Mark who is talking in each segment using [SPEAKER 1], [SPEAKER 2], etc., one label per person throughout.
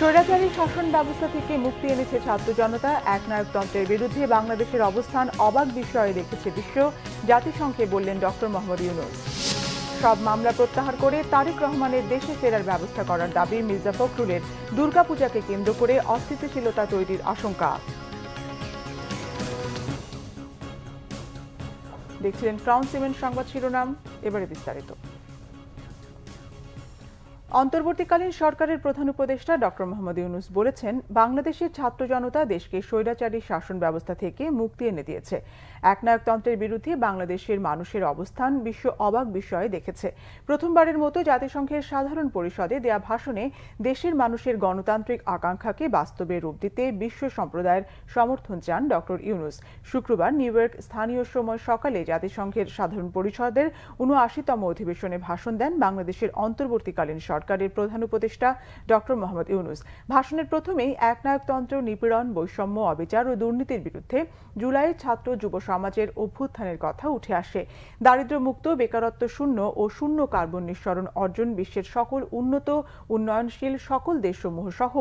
[SPEAKER 1] স্বৈরাচারী শাসন ব্যবস্থা থেকে মুক্তি এনেছে ছাত্র জনতা। একনায়কতন্ত্রের বিরুদ্ধে বাংলাদেশের অবস্থান অবাক বিষয়ে রেখেছে বিশ্ব, জাতিসংঘে বললেন ডক্টর মোহাম্মদ ইউনূস। সব মামলা প্রত্যাহার করে তারেক রহমানের দেশে ফেরার ব্যবস্থা করার দাবি মির্জা ফখরুলের। দুর্গাপূজাকে কেন্দ্র করে অস্থিতিশীলতা তৈরির আশঙ্কা। দেখছিলেন ক্রাউন সিমেন্ট সংবাদ শিরোনাম, এবারে বিস্তারিত। অন্তর্বর্তীকালীন সরকারের প্রধান উপদেষ্টা ডক্টর মোহাম্মদ ইউনূস বলেছেন, বাংলাদেশের ছাত্র জনতা দেশকে স্বৈরাচারী শাসন ব্যবস্থা থেকে মুক্তি এনে দিয়েছে। একনায়কতন্ত্রের বিরুদ্ধে বাংলাদেশের মানুষের অবস্থান বিশ্ব অবাক বিষয়ে দেখেছে। প্রথমবারের মতো জাতিসংঘের সাধারণ পরিষদে দেয়া ভাষণে দেশের মানুষের গণতান্ত্রিক আকাঙ্ক্ষাকে বাস্তবে রূপ দিতে বিশ্ব সম্প্রদায়ের সমর্থন চান ডক্টর ইউনূস। শুক্রবার নিউ ইয়র্ক স্থানীয় সময় সকালে জাতিসংঘের সাধারণ পরিষদের ৭৯তম অধিবেশনে ভাষণ দেন বাংলাদেশের অন্তর্বর্তীকালীন সরকারের প্রধান উপদেষ্টা ডক্টর মোহাম্মদ ইউনূস। ভাষণের প্রথমেই একনায়কতন্ত্র, নিপীড়ন, বৈষম্য, অবিচার ও দুর্নীতির বিরুদ্ধে জুলাইয়ের ছাত্র যুব সমাজের অভ্যুত্থানের কথা উঠে আসে। দারিদ্র্যমুক্ত, বেকারত্ব শূন্য ও শূন্য কার্বন নিঃসরণ অর্জন বিশ্বের সকল উন্নত উন্নয়নশীল সকল দেশসমূহ সহ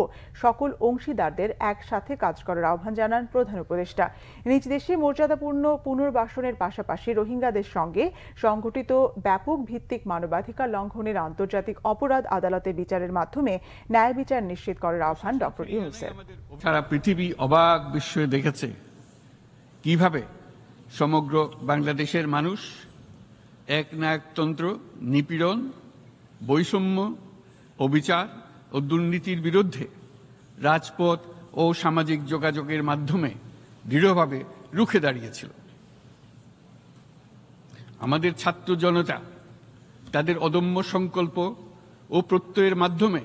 [SPEAKER 1] সকল অংশীদারদের একসাথে কাজ করার আহ্বান জানান প্রধান উপদেষ্টা। নিজ দেশে মর্যাদাপূর্ণ পুনর্বাসনের পাশাপাশি রোহিঙ্গাদের সঙ্গে সংঘটিত ব্যাপক ভিত্তিক মানবাধিকার লঙ্ঘনের আন্তর্জাতিক অপরাধ আদালতে বিচারের মাধ্যমে ন্যায় বিচার নিশ্চিত করার আহ্বান ডক্টর ইউনূসের।
[SPEAKER 2] সারা পৃথিবী অবাক বিস্ময়ে দেখেছে কিভাবে সমগ্র বাংলাদেশের মানুষ একনায়কতন্ত্র, নিপীড়ন, বৈষম্য, অবিচার ও দুর্নীতির বিরুদ্ধে রাজপথ ও সামাজিক যোগাযোগের মাধ্যমে দৃঢ়ভাবে রুখে দাঁড়িয়েছিল। আমাদের ছাত্র জনতা তাদের অদম্য সংকল্প ও প্রত্যয়ের মাধ্যমে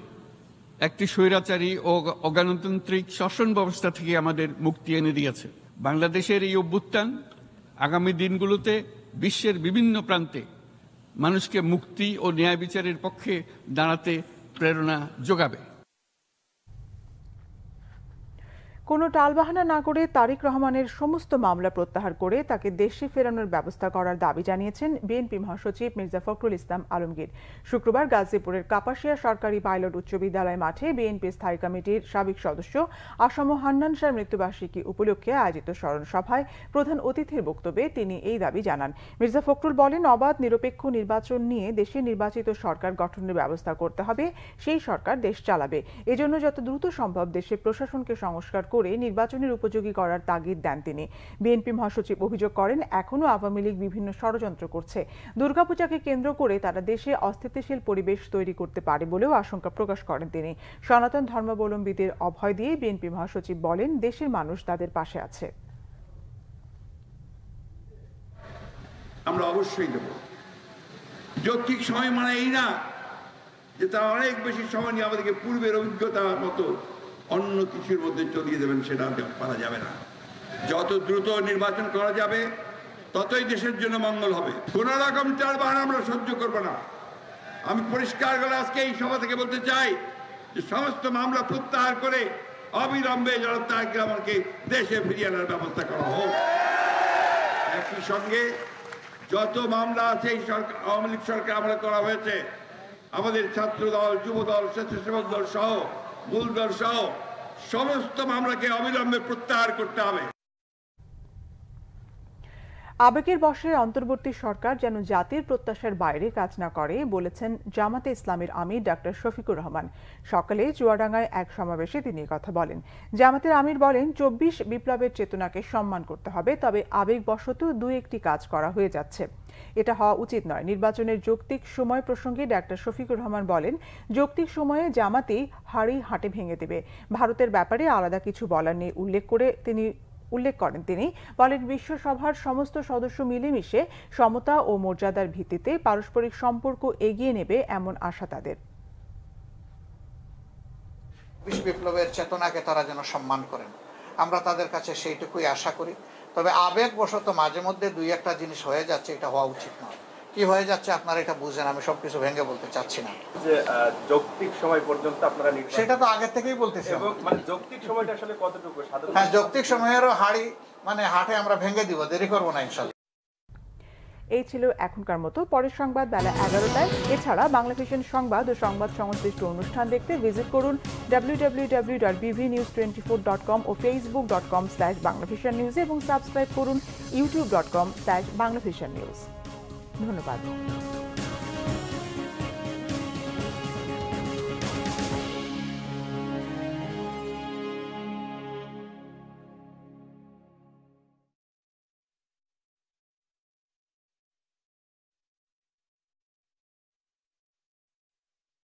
[SPEAKER 2] একটি স্বৈরাচারী ও অগণতান্ত্রিক শাসন ব্যবস্থা থেকে আমাদের মুক্তি এনে দিয়েছে। বাংলাদেশের এই অভ্যুত্থান আগামী দিনগুলোতে বিশ্বের বিভিন্ন প্রান্তে মানুষকে মুক্তি ও ন্যায় বিচারের পক্ষে দাঁড়াতে প্রেরণা যোগাবে।
[SPEAKER 1] কোনো টালবাহানা না করে তারেক রহমানের সমস্ত মামলা প্রত্যাহার করে তাকে দেশে ফেরানোর ব্যবস্থা করার দাবি জানিয়েছেন বিএনপি মহাসচিব মির্জা ফখরুল ইসলাম আলমগীর। শুক্রবার গাজীপুরের কাপাসিয়া সরকারি পাইলট উচ্চ বিদ্যালয় মাঠে বিএনপি স্থায়ী কমিটির সাবেক সদস্য আসম হান্নান শাহর মৃত্যুবার্ষিকী উপলক্ষে আয়োজিত স্মরণ সভায় প্রধান অতিথির বক্তব্যে তিনি এই দাবি জানান। মির্জা ফখরুল বলেন, অবাধ নিরপেক্ষ নির্বাচন নিয়ে দেশে নির্বাচিত সরকার গঠনের ব্যবস্থা করতে হবে, সেই সরকার দেশ চালাবে। এজন্য যত দ্রুত সম্ভব দেশে প্রশাসনকে সংস্কার করে নির্বাচনের উপযোগী করার তাগিদ দেন তিনি। বিএনপি মহাসচিব অভিযোগ করেন, এখনও আওয়ামী লীগ বিভিন্ন ষড়যন্ত্র করছে। দুর্গাপূজাকে কেন্দ্র করে তারা দেশে অস্থিতিশীল পরিবেশ তৈরি করতে পারে বলেও আশঙ্কা প্রকাশ করেন তিনি। সনাতন ধর্মাবলম্বীদের অভয় দিয়ে বিএনপি মহাসচিব বলেন, দেশের মানুষ তাদের পাশে আছে।
[SPEAKER 3] আমরা অবশ্যই দেব। যৌক্তিক সময় মানে এই না যে তারা অনেক বেশি সময় নিয়ে আমাদেরকে পূর্বের অভিজ্ঞতার মতো অন্য কিছুর মধ্যে চলিয়ে দেবেন, সেটা পারা যাবে না। যত দ্রুত নির্বাচন করা যাবে ততই দেশের জন্য মঙ্গল হবে। কোন রকম টালবাহানা আমরা সহ্য করব না। আমি পরিষ্কার করে আজকে এই সভা থেকে বলতে চাই যে সমস্ত মামলা প্রত্যাহার করে অবিলম্বে জনাব তারেক রহমানকে দেশে ফিরিয়ে আনার ব্যবস্থা করা হোক। একই সঙ্গে যত মামলা আছে এই সরকার, আওয়ামী লীগ সরকার আমলে করা হয়েছে, আমাদের ছাত্র দল, যুব দল, স্বেচ্ছাসেবক দল সহ মূল দল সহ সমস্ত মামলাকে অবিলম্বে প্রত্যাহার করতে হবে।
[SPEAKER 1] আবেগের বশে অন্তর্বর্তী সরকার যেন জাতির প্রত্যাশার বাইরে কাজ না করে বলেছেন জামাতে ইসলামের আমির ডাক্তার শফিকুর রহমান। সকালে চুয়াডাঙ্গায় এক সমাবেশে তিনি কথা বলেন। জামাতের আমির বলেন, ২৪ বিপ্লবের চেতনাকে সম্মান করতে হবে, তবে আবেগবশত দু একটি কাজ করা হয়ে যাচ্ছে, এটা হওয়া উচিত নয়। নির্বাচনের যৌক্তিক সময় প্রসঙ্গে ডাক্তার শফিকুর রহমান বলেন, যৌক্তিক সময়ে জামাতেই হাড়ি হাঁটে ভেঙে দেবে। ভারতের ব্যাপারে আলাদা কিছু বলার নেই উল্লেখ করেন তিনি। বলেন, বিশ্বসভার সমস্ত সদস্য মিলেমিশে সমতা ও মর্যাদার ভিত্তিতে পারস্পরিক সম্পর্ক এগিয়ে নেবে এমন আশা তাদের।
[SPEAKER 4] বিপ্লবের চেতনাকে তারা যেন সম্মান করেন, আমরা তাদের কাছে সেইটুকুই আশা করি। তবে আবেগবশত মাঝে মধ্যে দুই একটা জিনিস হয়ে যাচ্ছে, এটা হওয়া উচিত নয়। কি হয়ে যাচ্ছে আপনারা এটা বুঝেন, আমি সবকিছু ভেঙে বলতে চাচ্ছি না।
[SPEAKER 5] যে যৌক্তিক সময় পর্যন্ত আপনারা
[SPEAKER 4] সেটা তো আগে থেকেই বলতেছি।
[SPEAKER 5] মানে যৌক্তিক সময়টা আসলে কতটুকু?
[SPEAKER 4] হ্যাঁ, যৌক্তিক সময়েরও হাড়ি মানে হাটে আমরা ভেঙে দিব, দেরি করবো না ইনশাআল্লাহ।
[SPEAKER 1] এই ছিল এখনকার মতো। পরের সংবাদ বেলা 11টায়। এছাড়া বাংলাভিশন সংবাদ ও সংবাদ সংশ্লিষ্ট অনুষ্ঠান দেখতে ভিজিট করুন www.bvnews24.com ও facebook.com/banglavisionnews এবং সাবস্ক্রাইব করুন youtube.com/banglavisionnews। ধন্যবাদ।